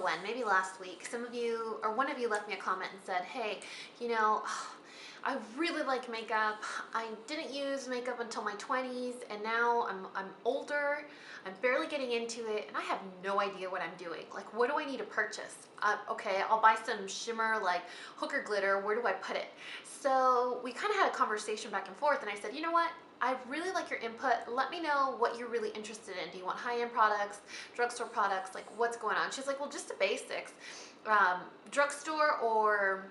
when, maybe last week, some of you or one of you left me a comment and said, hey, you know, I really like makeup. I didn't use makeup until my 20s, and now I'm older. I'm barely getting into it, and I have no idea what I'm doing. Like, what do I need to purchase? Okay, I'll buy some shimmer, like hooker glitter. Where do I put it? So we kind of had a conversation back and forth, and I said, you know what? I really like your input. Let me know what you're really interested in. Do you want high-end products, drugstore products? Like, what's going on? She's like, well, just the basics. Drugstore or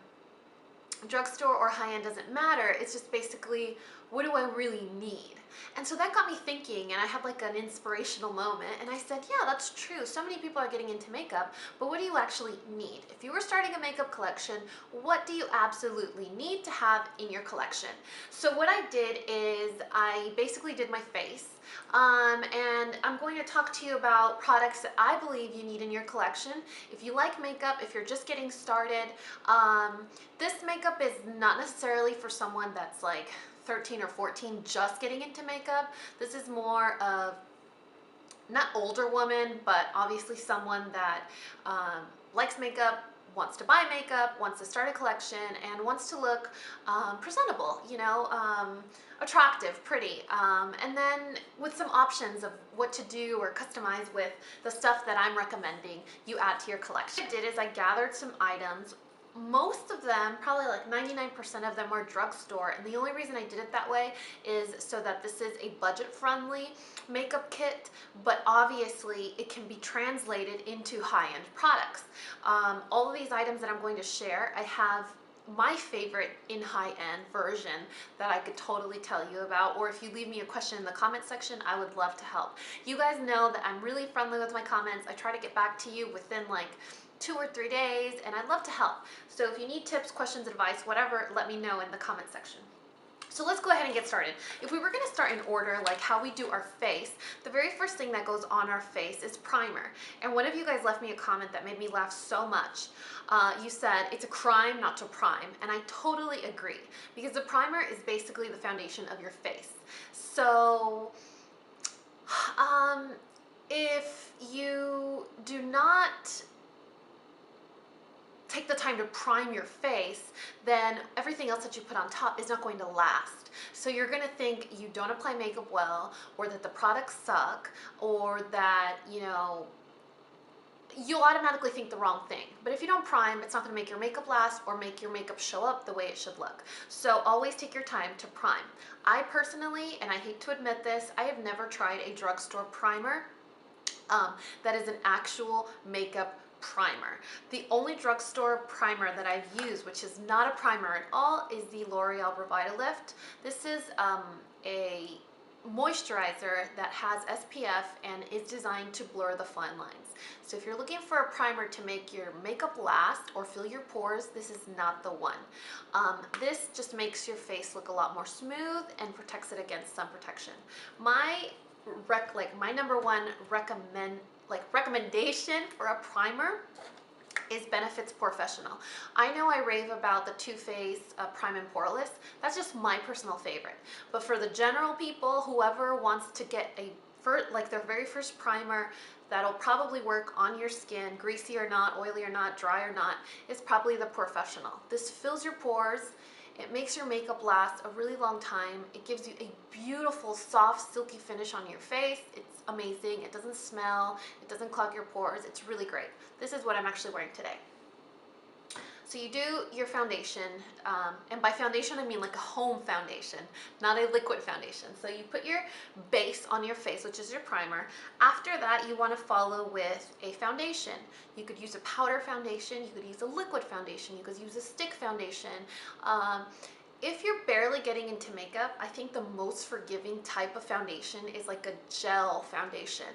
high-end doesn't matter. It's just basically, what do I really need? And so that got me thinking, and I had like an inspirational moment, and I said, yeah, that's true. So many people are getting into makeup, but what do you actually need? If you were starting a makeup collection, what do you absolutely need to have in your collection? So what I did is I basically did my face. And I'm going to talk to you about products that I believe you need in your collection. If you like makeup, if you're just getting started, this makeup is not necessarily for someone that's like 13 or 14 just getting into makeup. This is more of not older woman, but obviously someone that likes makeup, wants to buy makeup, wants to start a collection, and wants to look presentable, you know, attractive, pretty, and then with some options of what to do or customize with the stuff that I'm recommending you add to your collection. What I did is I gathered some items. Most of them, probably like 99% of them, are drugstore, and the only reason I did it that way is so that this is a budget-friendly makeup kit, but obviously it can be translated into high-end products. All of these items that I'm going to share, I have my favorite in high-end version that I could totally tell you about, or if you leave me a question in the comment section, I would love to help. You guys know that I'm really friendly with my comments. I try to get back to you within like 2 or 3 days, and I'd love to help. So if you need tips, questions, advice, whatever, let me know in the comment section. So let's go ahead and get started. If we were going to start in order, like how we do our face, the very first thing that goes on our face is primer. And one of you guys left me a comment that made me laugh so much. You said, it's a crime not to prime, and I totally agree, because the primer is basically the foundation of your face. So if you do not take the time to prime your face, then everything else that you put on top is not going to last. So you're going to think you don't apply makeup well, or that the products suck, or that, you know, you'll automatically think the wrong thing. But if you don't prime, it's not going to make your makeup last or make your makeup show up the way it should look. So always take your time to prime. I personally, and I hate to admit this, I have never tried a drugstore primer that is an actual makeup primer. The only drugstore primer that I've used, which is not a primer at all, is the L'Oreal Revitalift. This is a moisturizer that has SPF and is designed to blur the fine lines. So if you're looking for a primer to make your makeup last or fill your pores, this is not the one. This just makes your face look a lot more smooth and protects it against sun protection. My number one recommendation for a primer is Benefit's Professional. I know I rave about the Too Faced Prime and Poreless. That's just my personal favorite. But for the general people, whoever wants to get their very first primer that'll probably work on your skin, greasy or not, oily or not, dry or not, is probably the Professional. This fills your pores. It makes your makeup last a really long time. It gives you a beautiful, soft, silky finish on your face. It's amazing. It doesn't smell. It doesn't clog your pores. It's really great. This is what I'm actually wearing today. So you do your foundation, and by foundation I mean like a home foundation, not a liquid foundation. So you put your base on your face, which is your primer. After that, you want to follow with a foundation. You could use a powder foundation, you could use a liquid foundation, you could use a stick foundation. If you're barely getting into makeup, I think the most forgiving type of foundation is like a gel foundation.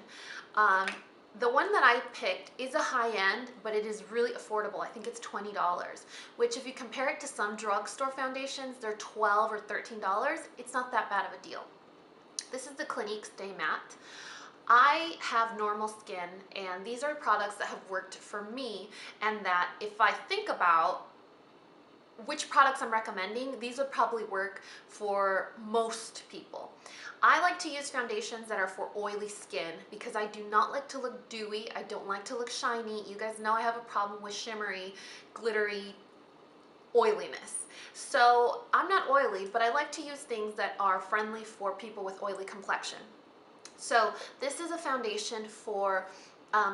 The one that I picked is a high-end, but it is really affordable. I think it's $20, which if you compare it to some drugstore foundations, they're $12 or $13. It's not that bad of a deal. This is the Clinique Stay Matte. I have normal skin, and these are products that have worked for me, and that if I think about which products I'm recommending, these would probably work for most people. I like to use foundations that are for oily skin because I do not like to look dewy. I don't like to look shiny. You guys know I have a problem with shimmery, glittery oiliness. So I'm not oily, but I like to use things that are friendly for people with oily complexion. So this is a foundation for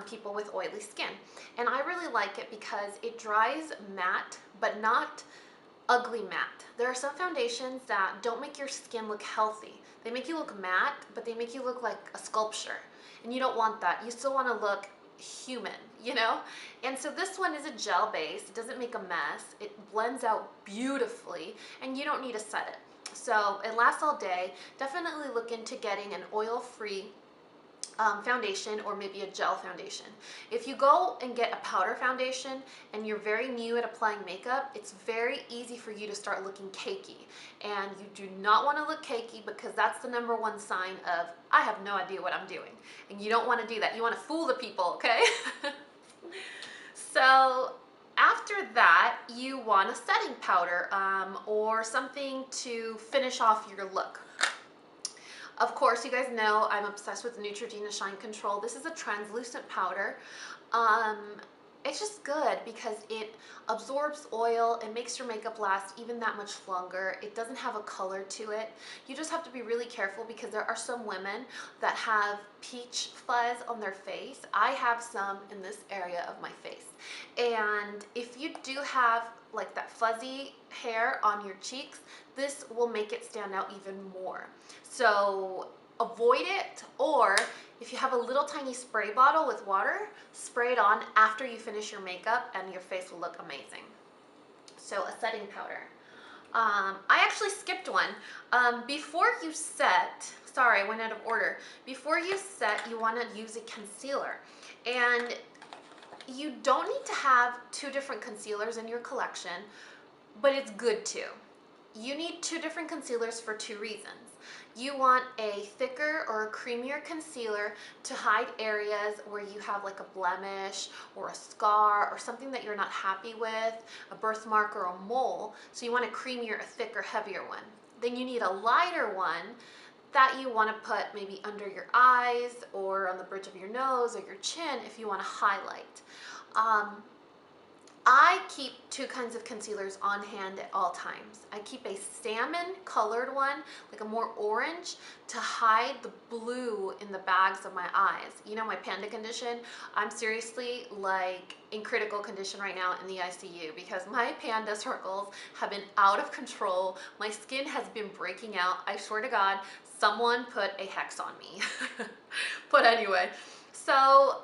people with oily skin. And I really like it because it dries matte, but not ugly matte. There are some foundations that don't make your skin look healthy. They make you look matte, but they make you look like a sculpture. And you don't want that. You still want to look human, you know? And so this one is a gel base. It doesn't make a mess. It blends out beautifully, and you don't need to set it. So it lasts all day. Definitely look into getting an oil-free foundation, or maybe a gel foundation. If you go and get a powder foundation and you're very new at applying makeup, it's very easy for you to start looking cakey. And you do not want to look cakey because that's the #1 sign of, I have no idea what I'm doing. And you don't want to do that. You want to fool the people, okay? So after that, you want a setting powder or something to finish off your look. Of course, you guys know I'm obsessed with Neutrogena Shine Control. This is a translucent powder. It's just good because it absorbs oil. It makes your makeup last even that much longer. It doesn't have a color to it. You just have to be really careful because there are some women that have peach fuzz on their face. I have some in this area of my face. And if you do have like that fuzzy hair on your cheeks, this will make it stand out even more. So avoid it, or if you have a little tiny spray bottle with water, spray it on after you finish your makeup and your face will look amazing. So a setting powder. I actually skipped one. Before you set, sorry, I went out of order. Before you set, you want to use a concealer. And you don't need to have 2 different concealers in your collection, but it's good to. You need 2 different concealers for 2 reasons. You want a thicker or a creamier concealer to hide areas where you have like a blemish or a scar or something that you're not happy with, a birthmark or a mole. So you want a creamier, a thicker, heavier one. Then you need a lighter one that you want to put maybe under your eyes or on the bridge of your nose or your chin if you want to highlight. I keep 2 kinds of concealers on hand at all times. I keep a salmon colored one, like a more orange, to hide the blue in the bags of my eyes. You know, my panda condition, I'm seriously like in critical condition right now in the ICU because my panda circles have been out of control. My skin has been breaking out. I swear to God, someone put a hex on me. But anyway, so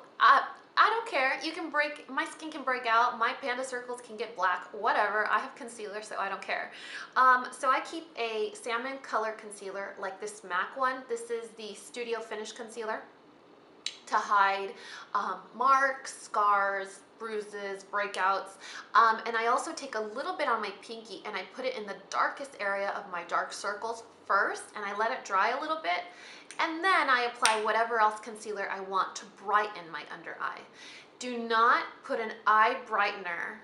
I don't care. You can break, my skin can break out, my panda circles can get black, whatever. I have concealer, so I don't care. So I keep a salmon color concealer like this MAC one. This is the Studio Finish Concealer to hide marks, scars, bruises, breakouts. And I also take a little bit on my pinky and I put it in the darkest area of my dark circles first, and I let it dry a little bit. And then I apply whatever else concealer I want to brighten my under eye. Do not put an eye brightener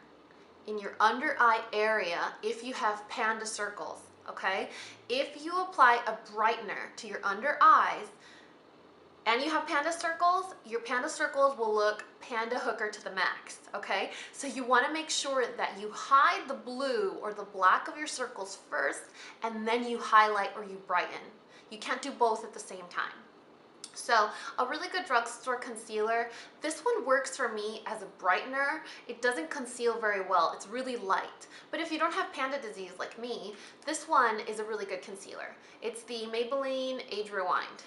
in your under eye area if you have panda circles, okay? If you apply a brightener to your under eyes and you have panda circles, your panda circles will look panda hooker to the max, okay? So you wanna make sure that you hide the blue or the black of your circles first, and then you highlight or you brighten. You can't do both at the same time. So a really good drugstore concealer, this one works for me as a brightener. It doesn't conceal very well, it's really light. But if you don't have panda disease like me, this one is a really good concealer. It's the Maybelline Age Rewind.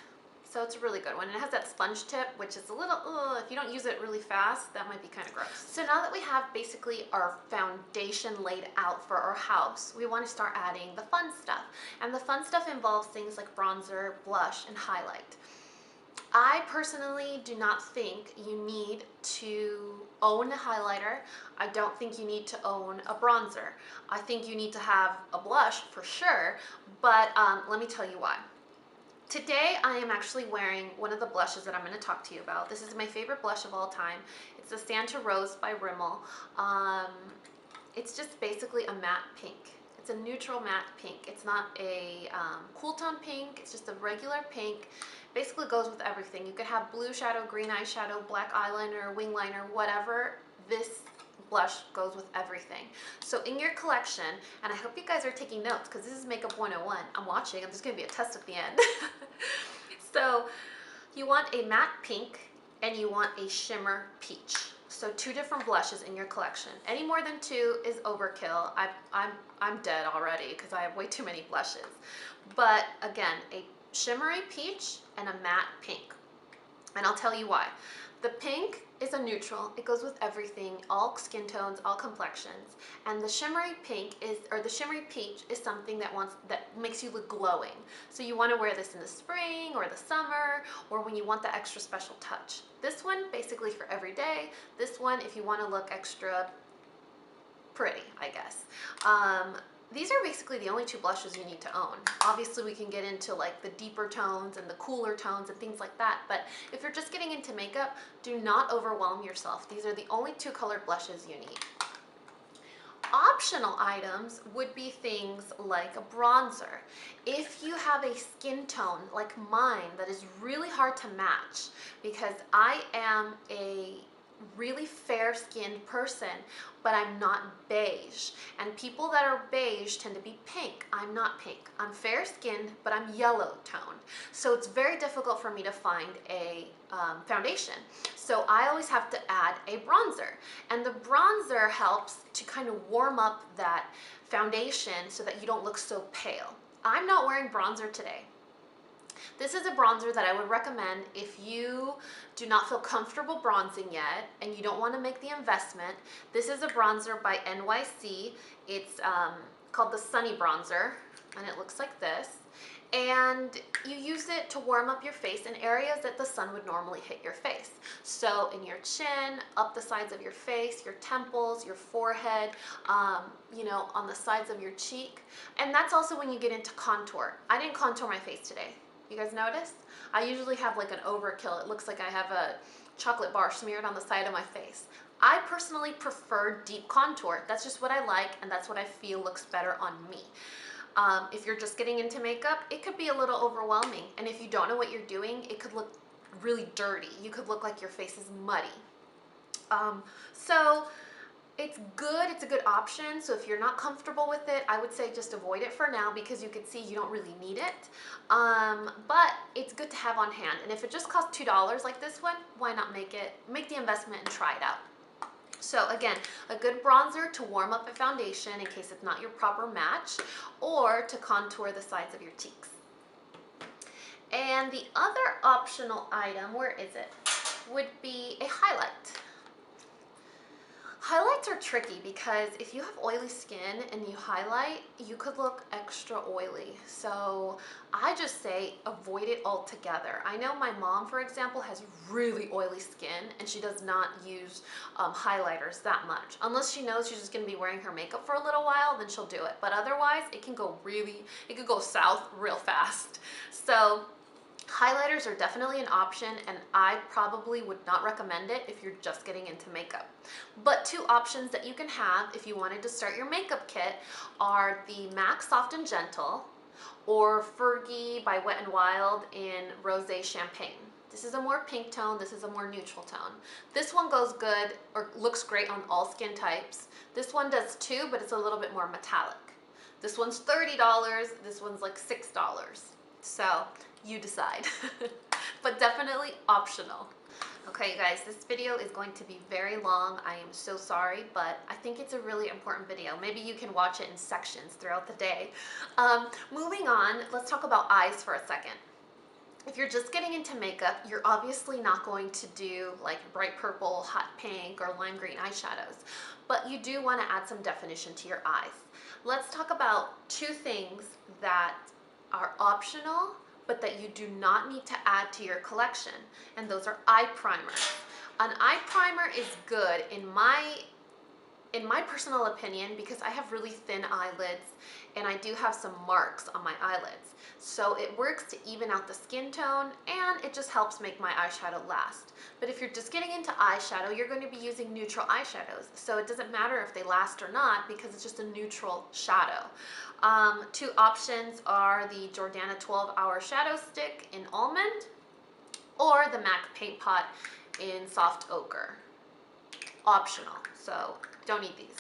So it's a really good one. And it has that sponge tip, which is a little, if you don't use it really fast, that might be kind of gross. So now that we have basically our foundation laid out for our house, we want to start adding the fun stuff. And the fun stuff involves things like bronzer, blush, and highlight. I personally do not think you need to own a highlighter. I don't think you need to own a bronzer. I think you need to have a blush for sure, but let me tell you why. Today I am actually wearing one of the blushes that I'm going to talk to you about. This is my favorite blush of all time. It's the Santa Rose by Rimmel. It's just basically a matte pink. It's a neutral matte pink. It's not a cool tone pink. It's just a regular pink. Basically goes with everything. You could have blue shadow, green eyeshadow, black eyeliner, wing liner, whatever. This blush goes with everything. So in your collection, and I hope you guys are taking notes because this is Makeup 101. I'm watching and there's going to be a test at the end. So you want a matte pink and you want a shimmer peach. So 2 different blushes in your collection. Any more than 2 is overkill. I'm dead already because I have way too many blushes. But again, a shimmery peach and a matte pink. And I'll tell you why. The pink is a neutral. It goes with everything, all skin tones, all complexions. And the shimmery pink is, or the shimmery peach is something that makes you look glowing. So you want to wear this in the spring or the summer, or when you want the extra special touch. This one basically for every day. This one if you want to look extra pretty, I guess. These are basically the only 2 blushes you need to own. Obviously we can get into like the deeper tones and the cooler tones and things like that, but if you're just getting into makeup, do not overwhelm yourself. These are the only 2 colored blushes you need. Optional items would be things like a bronzer. If you have a skin tone like mine that is really hard to match, because I am a really fair-skinned person, but I'm not beige. And people that are beige tend to be pink. I'm not pink. I'm fair-skinned, but I'm yellow toned. So it's very difficult for me to find a foundation. So I always have to add a bronzer. And the bronzer helps to kind of warm up that foundation so that you don't look so pale. I'm not wearing bronzer today. This is a bronzer that I would recommend if you do not feel comfortable bronzing yet and you don't want to make the investment. This is a bronzer by NYC. It's called the Sunny Bronzer, and it looks like this. And you use it to warm up your face in areas that the sun would normally hit your face. So in your chin, up the sides of your face, your temples, your forehead, you know, on the sides of your cheek. And that's also when you get into contour. I didn't contour my face today. You guys notice? I usually have like an overkill. It looks like I have a chocolate bar smeared on the side of my face. I personally prefer deep contour. That's just what I like, and that's what I feel looks better on me. If you're just getting into makeup, it could be a little overwhelming. And if you don't know what you're doing, it could look really dirty. You could look like your face is muddy. So it's good, it's a good option. So if you're not comfortable with it, I would say just avoid it for now because you can see you don't really need it. But it's good to have on hand. And if it just costs $2 like this one, why not make the investment and try it out. So again, a good bronzer to warm up a foundation in case it's not your proper match, or to contour the sides of your cheeks. And the other optional item, where is it, would be a highlight. Highlights are tricky because if you have oily skin and you highlight, you could look extra oily. So I just say avoid it altogether. I know my mom, for example, has really oily skin and she does not use highlighters that much. Unless she knows she's just gonna be wearing her makeup for a little while, then she'll do it. But otherwise, it could go south real fast. So highlighters are definitely an option, and I probably would not recommend it if you're just getting into makeup. But 2 options that you can have if you wanted to start your makeup kit are the MAC Soft and Gentle or Fergie by Wet n Wild in Rosé Champagne. This is a more pink tone, this is a more neutral tone. This one goes good or looks great on all skin types. This one does too, but it's a little bit more metallic. This one's $30, this one's like $6. So you decide, but definitely optional. Okay, you guys, this video is going to be very long. I am so sorry, but I think it's a really important video. Maybe you can watch it in sections throughout the day. Moving on, let's talk about eyes for a second. If you're just getting into makeup, you're obviously not going to do like bright purple, hot pink, or lime green eyeshadows, but you do want to add some definition to your eyes. Let's talk about 2 things that are optional, but that you do not need to add to your collection, and those are eye primers. An eye primer is good, in my in my personal opinion, because I have really thin eyelids and I do have some marks on my eyelids, so it works to even out the skin tone and it just helps make my eyeshadow last. But if you're just getting into eyeshadow, you're going to be using neutral eyeshadows, so it doesn't matter if they last or not because it's just a neutral shadow. Two options are the Jordana 12-Hour Shadow Stick in Almond or the MAC Paint Pot in Soft Ochre. Optional, so don't need these.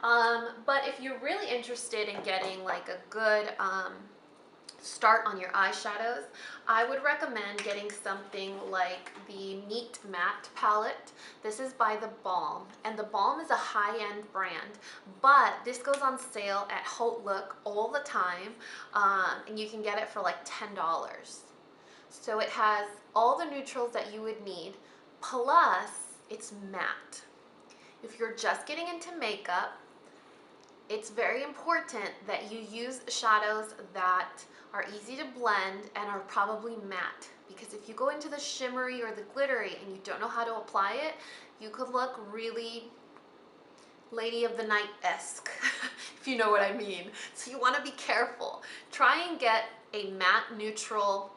But if you're really interested in getting like a good start on your eyeshadows, I would recommend getting something like the Neat Matte palette. This is by The Balm, and The Balm is a high-end brand, but this goes on sale at Haute Look all the time, and you can get it for like $10. So it has all the neutrals that you would need, plus it's matte. If you're just getting into makeup, it's very important that you use shadows that are easy to blend and are probably matte, because if you go into the shimmery or the glittery and you don't know how to apply it, you could look really Lady of the Night-esque, if you know what I mean. So you want to be careful. Try and get a matte neutral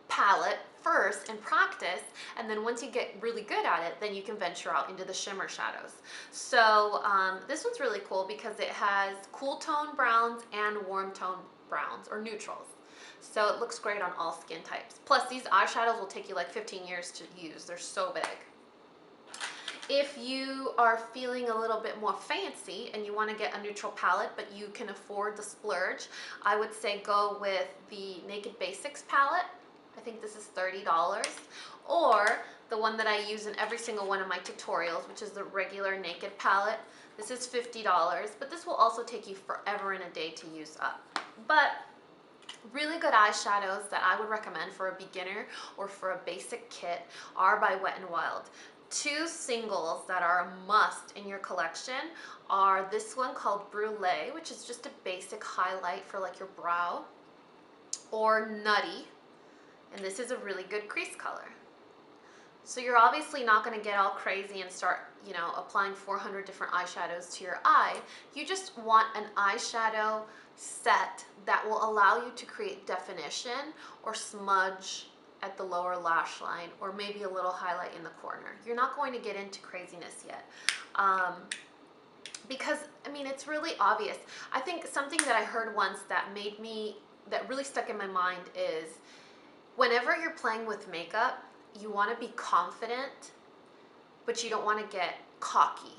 palette first and practice, and then once you get really good at it, then you can venture out into the shimmer shadows. So this one's really cool because it has cool tone browns and warm tone browns or neutrals. So it looks great on all skin types. Plus these eyeshadows will take you like 15 years to use. They're so big. If you are feeling a little bit more fancy and you want to get a neutral palette but you can afford the splurge, I would say go with the Naked Basics palette. I think this is $30. Or the one that I use in every single one of my tutorials, which is the regular Naked palette. This is $50, but this will also take you forever and a day to use up. But really good eyeshadows that I would recommend for a beginner or for a basic kit are by Wet n Wild. Two singles that are a must in your collection are this one called Brulee, which is just a basic highlight for like your brow, or Nutty, and this is a really good crease color. So you're obviously not going to get all crazy and start, you know, applying 400 different eyeshadows to your eye. You just want an eyeshadow set that will allow you to create definition or smudge at the lower lash line, or maybe a little highlight in the corner. You're not going to get into craziness yet. Because, I mean, it's really obvious. I think something that I heard once that really stuck in my mind is, whenever you're playing with makeup, you want to be confident, but you don't want to get cocky.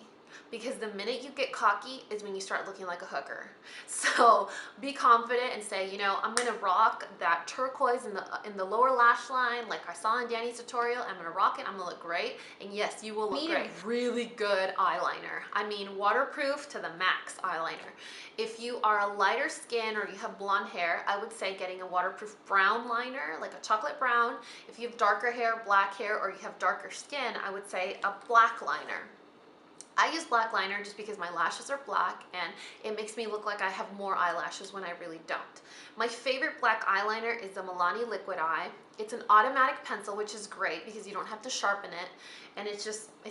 Because the minute you get cocky is when you start looking like a hooker. So be confident and say, you know, I'm gonna rock that turquoise in the lower lash line like I saw in Dani's tutorial. I'm gonna rock it, I'm gonna look great. And yes, you will look great. A really good eyeliner. I mean, waterproof to the max eyeliner. If you are a lighter skin or you have blonde hair, I would say getting a waterproof brown liner, like a chocolate brown. If you have darker hair, black hair, or you have darker skin, I would say a black liner. I use black liner just because my lashes are black and it makes me look like I have more eyelashes when I really don't. My favorite black eyeliner is the Milani Liquid Eye. It's an automatic pencil, which is great because you don't have to sharpen it, and it's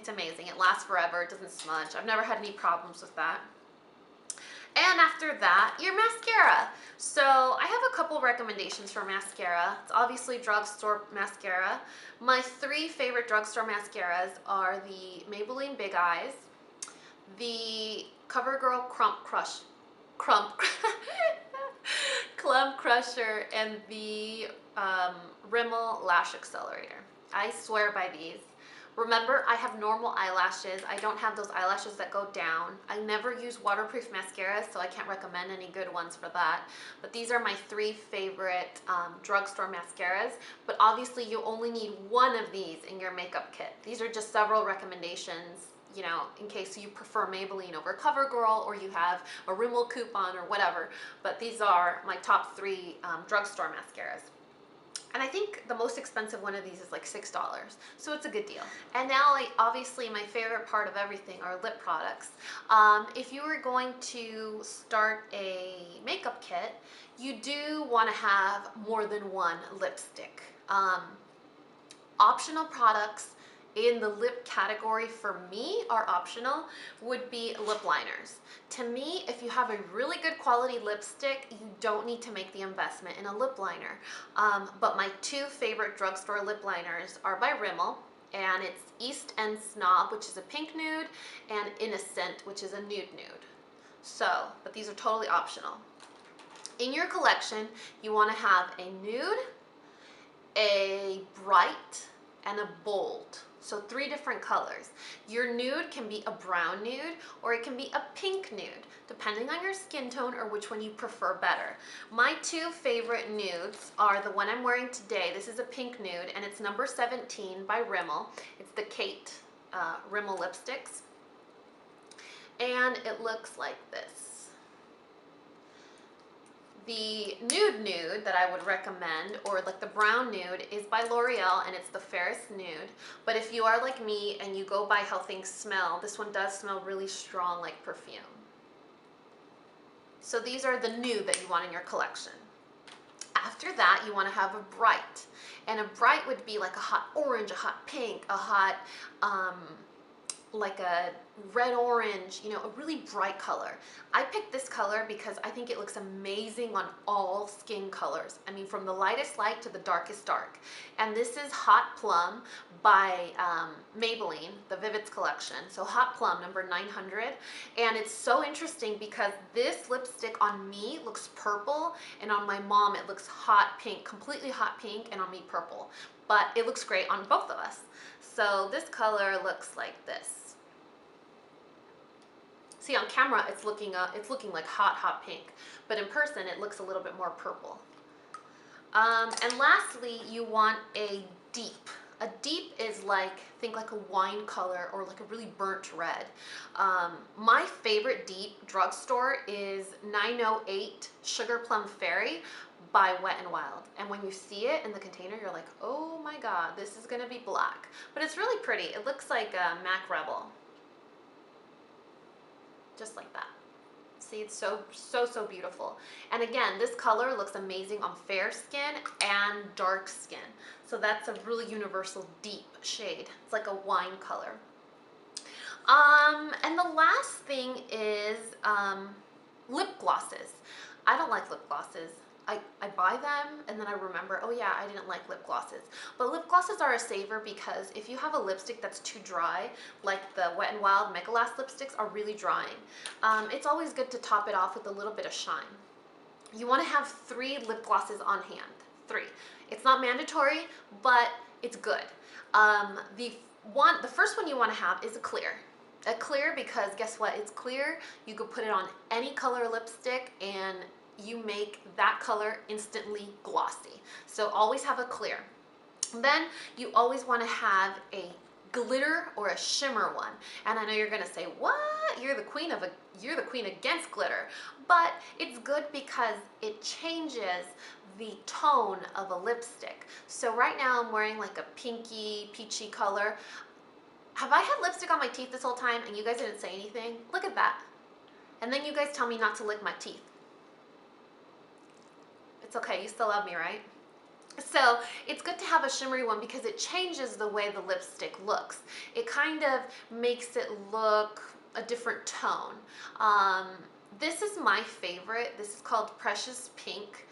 amazing. It lasts forever, it doesn't smudge. I've never had any problems with that. And after that, your mascara. So I have a couple recommendations for mascara. It's obviously drugstore mascara. My three favorite drugstore mascaras are the Maybelline Big Eyes, the CoverGirl Clump Crusher, and the Rimmel Lash Accelerator. I swear by these. Remember, I have normal eyelashes. I don't have those eyelashes that go down. I never use waterproof mascara, so I can't recommend any good ones for that. But these are my three favorite drugstore mascaras. But obviously, you only need one of these in your makeup kit. These are just several recommendations, you know, in case you prefer Maybelline over CoverGirl or you have a Rimmel coupon or whatever. But these are my top three drugstore mascaras. And I think the most expensive one of these is like $6, so it's a good deal. And now, like, obviously my favorite part of everything are lip products. If you were going to start a makeup kit, you do want to have more than one lipstick. Optional products in the lip category for me are optional would be lip liners. To me, if you have a really good quality lipstick, you don't need to make the investment in a lip liner. But my two favorite drugstore lip liners are by Rimmel, and it's East End Snob, which is a pink nude, and Innocent, which is a nude nude. So, but these are totally optional. In your collection, you want to have a nude, a bright, and a bold. So 3 different colors. Your nude can be a brown nude or it can be a pink nude, depending on your skin tone or which one you prefer better. My 2 favorite nudes are the one I'm wearing today. This is a pink nude and it's number 17 by Rimmel. It's the Kate Rimmel lipsticks. And it looks like this. The nude that I would recommend, or like the brown nude, is by L'Oreal and it's the Fairest Nude. But if you are like me and you go by how things smell, this one does smell really strong like perfume. So these are the nude that you want in your collection. After that, you want to have a bright. And a bright would be like a hot orange, a hot pink, a hot, like a red orange, you know, a really bright color. I picked this color because I think it looks amazing on all skin colors. I mean, from the lightest light to the darkest dark. And this is Hot Plum by Maybelline, the Vivids collection. So Hot Plum, number 900. And it's so interesting because this lipstick on me looks purple, and on my mom it looks hot pink, completely hot pink, and on me purple. But it looks great on both of us. So this color looks like this. See, on camera it's looking like hot pink, but in person it looks a little bit more purple. And lastly, you want a deep. A deep is like, think like a wine color or like a really burnt red. My favorite deep drugstore is 908 Sugar Plum Fairy by Wet n Wild. And when you see it in the container, you're like, oh my god, this is gonna be black. But it's really pretty. It looks like a MAC Rebel. Just like that. See, it's so beautiful. And again, this color looks amazing on fair skin and dark skin. So that's a really universal deep shade. It's like a wine color. And the last thing is lip glosses. I don't like lip glosses. I buy them and then I remember, oh yeah, I didn't like lip glosses. But lip glosses are a saver because if you have a lipstick that's too dry, like the Wet n Wild Mega Last lipsticks are really drying, it's always good to top it off with a little bit of shine. You want to have 3 lip glosses on hand. 3. It's not mandatory, but it's good. The first one you want to have is a clear. A clear because guess what? It's clear. You could put it on any color lipstick and you make that color instantly glossy. So always have a clear. Then you always want to have a glitter or a shimmer one. And I know you're gonna say, what? You're the queen against glitter. But it's good because it changes the tone of a lipstick. So right now I'm wearing like a pinky, peachy color. Have I had lipstick on my teeth this whole time and you guys didn't say anything? Look at that. And then you guys tell me not to lick my teeth. It's okay, you still love me, right? So it's good to have a shimmery one because it changes the way the lipstick looks. It kind of makes it look a different tone. This is my favorite. This is called Precious Pink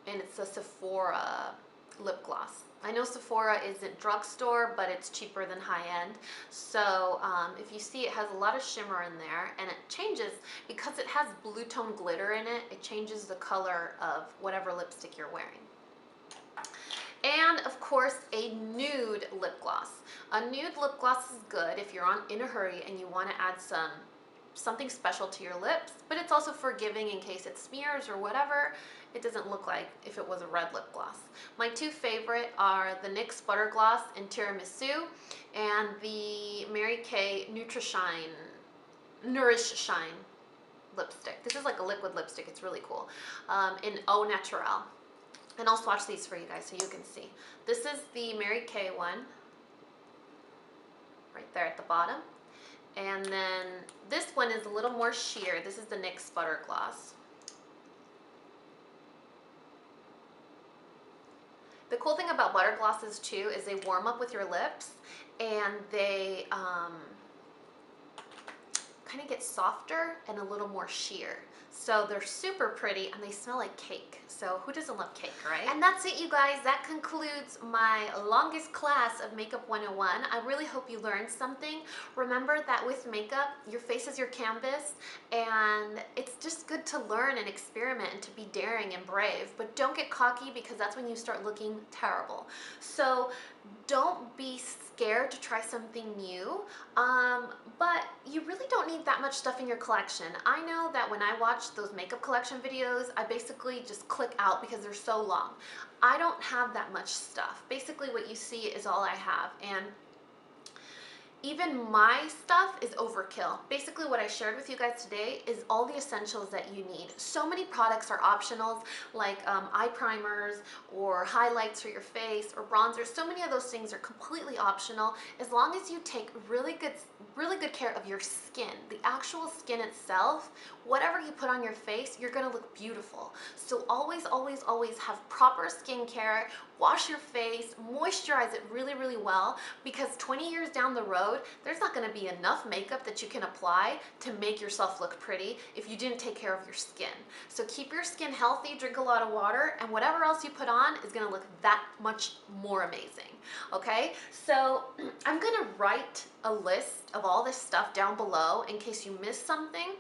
and it's a Sephora lip gloss. I know Sephora isn't drugstore, but it's cheaper than high-end. So if you see, it has a lot of shimmer in there, and it changes, because it has blue tone glitter in it, it changes the color of whatever lipstick you're wearing. And of course, a nude lip gloss. A nude lip gloss is good if you're in a hurry and you want to add something special to your lips, but it's also forgiving in case it smears or whatever. It doesn't look like if it was a red lip gloss. My 2 favorite are the NYX Butter Gloss in Tiramisu and the Mary Kay Nourish Shine lipstick. This is like a liquid lipstick. It's really cool. In Au Naturel. And I'll swatch these for you guys so you can see. This is the Mary Kay one, right there at the bottom. And then this one is a little more sheer. This is the NYX Butter Gloss. The cool thing about butter glosses too is they warm up with your lips and they kind of get softer and a little more sheer. So they're super pretty and they smell like cake. So who doesn't love cake, right? And that's it, you guys. That concludes my longest class of Makeup 101. I really hope you learned something. Remember that with makeup, your face is your canvas, and it's just good to learn and experiment and to be daring and brave. But don't get cocky, because that's when you start looking terrible. So don't be scared to try something new, but you really don't need that much stuff in your collection. I know that when I watch those makeup collection videos, I basically just click out because they're so long. I don't have that much stuff. Basically what you see is all I have, and even my stuff is overkill. Basically what I shared with you guys today is all the essentials that you need. So many products are optionals, like eye primers or highlights for your face or bronzers. So many of those things are completely optional, as long as you take really good care of your skin. The actual skin itself, whatever you put on your face, you're gonna look beautiful. So always, always, always have proper skincare. Wash your face, moisturize it really, really well, because 20 years down the road, there's not gonna be enough makeup that you can apply to make yourself look pretty if you didn't take care of your skin. So keep your skin healthy, drink a lot of water, and whatever else you put on is gonna look that much more amazing, okay? So I'm gonna write a list of all this stuff down below in case you missed something,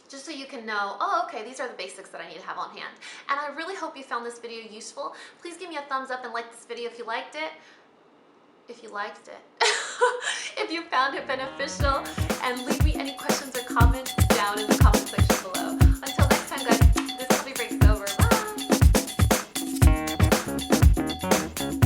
just so you can know, oh, okay, these are the basics that I need to have on hand. And I really hope you found this video useful. Please give me a thumbs up and like this video if you liked it. If you liked it. If you found it beneficial.